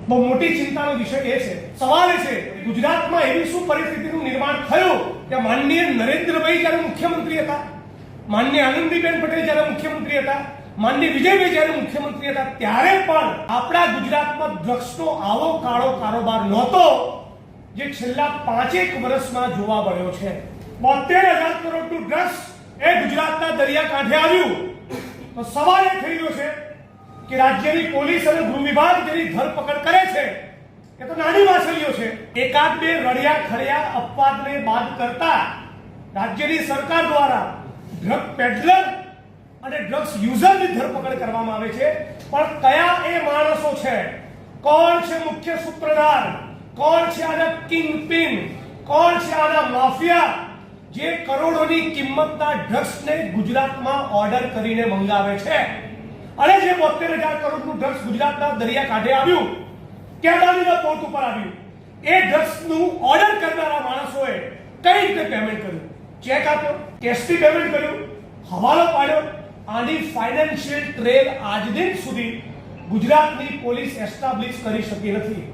બહુ મોટી ચિંતાનો વિષય એ છે, સવાલ એ છે ગુજરાતમાં એવી શું પરિસ્થિતિનું નિર્માણ થયું કે માનનીય નરેન્દ્રભાઈ જ્યારે મુખ્યમંત્રી હતા, માનનીય આનંદીબેન પટેલ જ્યારે મુખ્યમંત્રી હતા, માનનીય વિજયભાઈ જ્યારે મુખ્યમંત્રી હતા, ત્યારે પણ આપણા ગુજરાતમાં ડ્રગ્સનો આવો કાળો કારોબાર નહોતો જે છેલ્લા 5 વર્ષમાં જોવા મળ્યો છે। 72,000 કરોડનું ડ્રગ્સ એ ગુજરાતના દરિયાકાંઠે આવ્યું તો સવાલ એ થઈ રહ્યો છે કે રાજ્યની પોલીસ અને ગૃહ વિભાગ જેની ધરપકડ કરે છે એ તો નાની માછલીઓ છે। એકાદ બે રળિયા ખળિયા અપવાદને બાદ કરતા રાજ્યની સરકાર દ્વારા ડ્રગ પેડલર અને ડ્રગ્સ યુઝરની ધરપકડ કરવામાં આવે છે, પણ કયા એ માણસો છે, કોણ છે મુખ્ય સૂત્રધાર, કોણ છે આના કિંગપિન, કોણ છે આના માફિયા જે કરોડોની કિંમતના ડ્રગ્સને ગુજરાતમાં ઓર્ડર કરીને મંગાવે છે। અને જે 72,000 કરોડનું ડ્રગ્સ ગુજરાતના દરિયાકાંઠે આવ્યું, કેદારીના પોર્ટ ઉપર આવ્યું, એ ડ્રગ્સનું ઓર્ડર કરનારા માણસોએ કઈ રીતે પેમેન્ટ કર્યું, ચેક આપ્યો, કેશથી પેમેન્ટ કર્યું, હવાલો પાડ્યો, આની ફાઇનાન્શિયલ ટ્રેલ આજ દિન સુધી ગુજરાતની પોલીસ એસ્ટાબ્લિશ કરી શકી નથી।